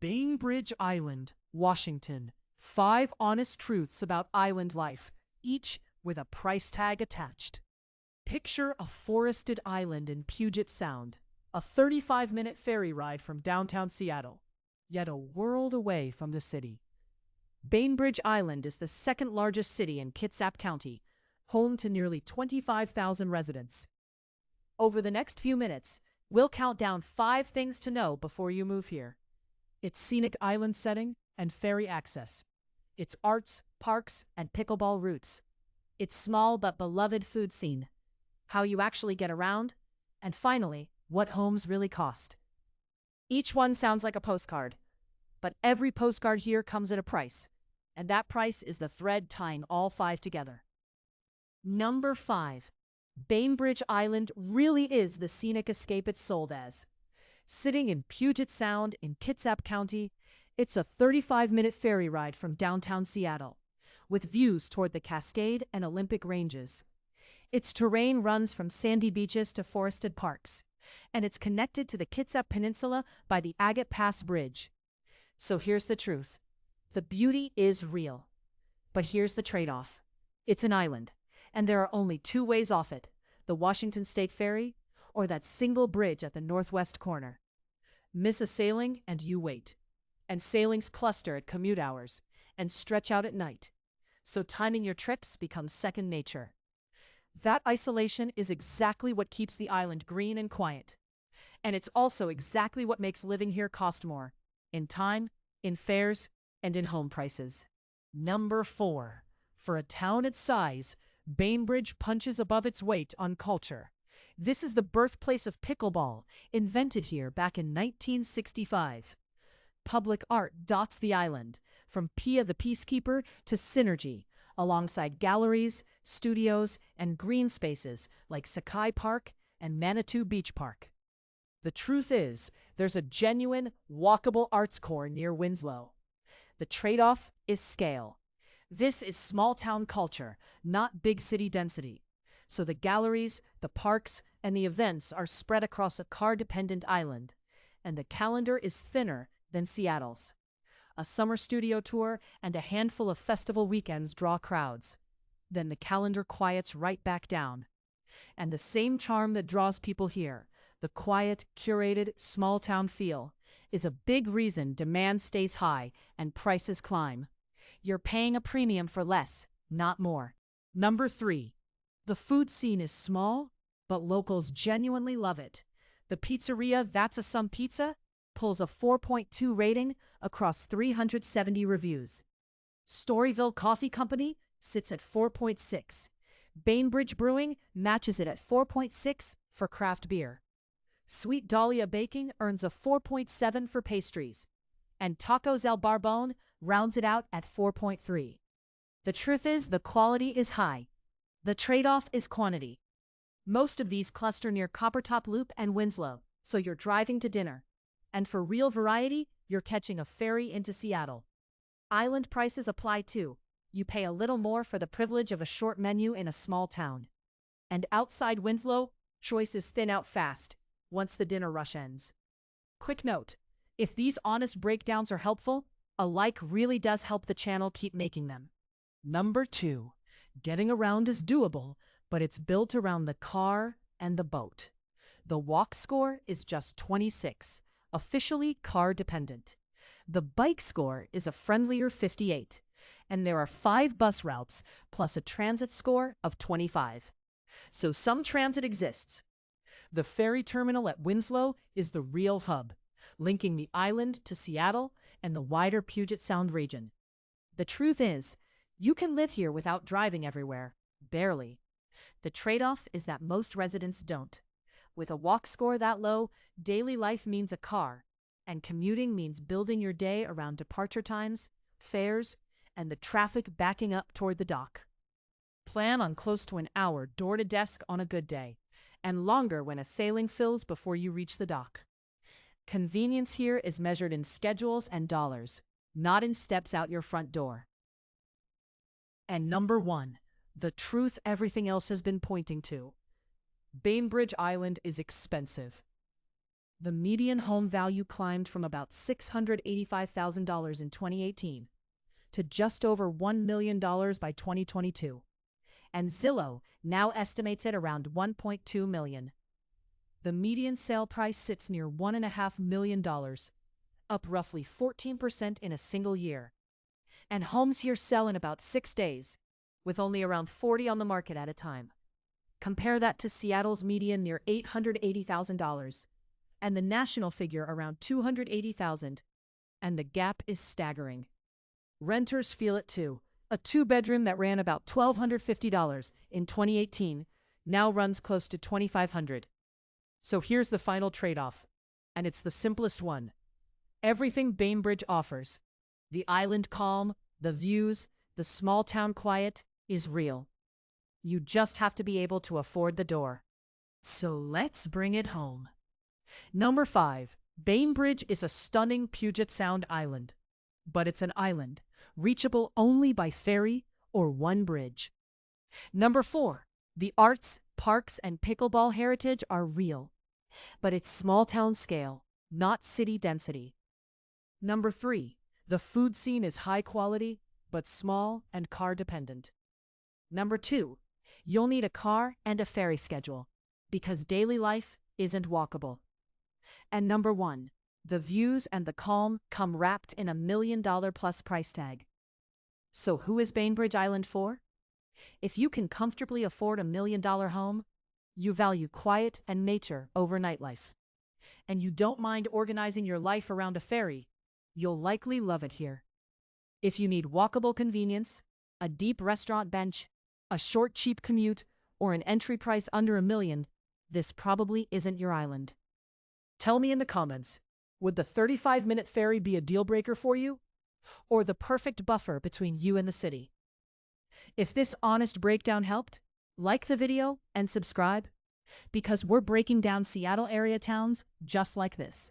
Bainbridge Island, Washington. 5 honest truths about island life, each with a price tag attached. Picture a forested island in Puget Sound, a 35-minute ferry ride from downtown Seattle, yet a world away from the city. Bainbridge Island is the second largest city in Kitsap County, home to nearly 25,000 residents. Over the next few minutes, we'll count down 5 things to know before you move here. Its scenic island setting and ferry access. Its arts, parks, and pickleball routes. Its small but beloved food scene. How you actually get around. And finally, what homes really cost. Each one sounds like a postcard, but every postcard here comes at a price, and that price is the thread tying all 5 together. Number 5. Bainbridge Island really is the scenic escape it's sold as. Sitting in Puget Sound in Kitsap County, it's a 35-minute ferry ride from downtown Seattle, with views toward the Cascade and Olympic ranges. Its terrain runs from sandy beaches to forested parks, and it's connected to the Kitsap Peninsula by the Agate Pass Bridge. So here's the truth. The beauty is real. But here's the trade-off. It's an island, and there are only 2 ways off it: the Washington State Ferry or that single bridge at the northwest corner. Miss a sailing and you wait. And sailings cluster at commute hours and stretch out at night. So timing your trips becomes second nature. That isolation is exactly what keeps the island green and quiet. And it's also exactly what makes living here cost more. In time, in fares, and in home prices. Number 4. For a town its size, Bainbridge punches above its weight on culture. This is the birthplace of pickleball, invented here back in 1965. Public art dots the island, from Pia the Peacekeeper to Synergy, alongside galleries, studios, and green spaces like Sakai Park and Manitou Beach Park. The truth is, there's a genuine, walkable arts core near Winslow. The trade-off is scale. This is small-town culture, not big city density. So the galleries, the parks, and the events are spread across a car-dependent island, and the calendar is thinner than Seattle's. A summer studio tour and a handful of festival weekends draw crowds. Then the calendar quiets right back down. And the same charm that draws people here, the quiet, curated, small-town feel, is a big reason demand stays high and prices climb. You're paying a premium for less, not more. Number 3. The food scene is small, but locals genuinely love it. The pizzeria That's a Some Pizza pulls a 4.2 rating across 370 reviews. Storyville Coffee Company sits at 4.6. Bainbridge Brewing matches it at 4.6 for craft beer. Sweet Dahlia Baking earns a 4.7 for pastries. And Tacos El Barbón rounds it out at 4.3. The truth is, the quality is high. The trade-off is quantity. Most of these cluster near Coppertop Loop and Winslow, so you're driving to dinner. And for real variety, you're catching a ferry into Seattle. Island prices apply too. You pay a little more for the privilege of a short menu in a small town. And outside Winslow, choices thin out fast once the dinner rush ends. Quick note, if these honest breakdowns are helpful, a like really does help the channel keep making them. Number 2. Getting around is doable, but it's built around the car and the boat. The walk score is just 26, officially car-dependent. The bike score is a friendlier 58, and there are 5 bus routes plus a transit score of 25. So some transit exists. The ferry terminal at Winslow is the real hub, linking the island to Seattle and the wider Puget Sound region. The truth is, you can live here without driving everywhere. Barely. The trade-off is that most residents don't. With a walk score that low, daily life means a car, and commuting means building your day around departure times, fares, and the traffic backing up toward the dock. Plan on close to an hour door to desk on a good day, and longer when a sailing fills before you reach the dock. Convenience here is measured in schedules and dollars, not in steps out your front door. And number 1, the truth everything else has been pointing to. Bainbridge Island is expensive. The median home value climbed from about $685,000 in 2018 to just over $1 million by 2022. And Zillow now estimates it around $1.2 million. The median sale price sits near $1.5 million, up roughly 14% in a single year. And homes here sell in about 6 days, with only around 40 on the market at a time. Compare that to Seattle's median near $880,000, and the national figure around $280,000, and the gap is staggering. Renters feel it too. A 2-bedroom that ran about $1,250 in 2018 now runs close to $2,500. So here's the final trade-off, and it's the simplest one. Everything Bainbridge offers, the island calm, the views, the small town quiet, is real. You just have to be able to afford the door. So let's bring it home. Number 5. Bainbridge is a stunning Puget Sound island. But it's an island, reachable only by ferry or one bridge. Number 4. The arts, parks, and pickleball heritage are real. But it's small town scale, not city density. Number 3. The food scene is high quality, but small and car dependent. Number 2. You'll need a car and a ferry schedule, because daily life isn't walkable. And number 1. The views and the calm come wrapped in $1 million plus price tag. So who is Bainbridge Island for? If you can comfortably afford $1 million home, you value quiet and nature over nightlife, and you don't mind organizing your life around a ferry, you'll likely love it here. If you need walkable convenience, a deep restaurant bench, a short cheap commute, or an entry price under $1 million, this probably isn't your island. Tell me in the comments, would the 35-minute ferry be a deal breaker for you? Or the perfect buffer between you and the city? If this honest breakdown helped, like the video and subscribe, because we're breaking down Seattle area towns just like this.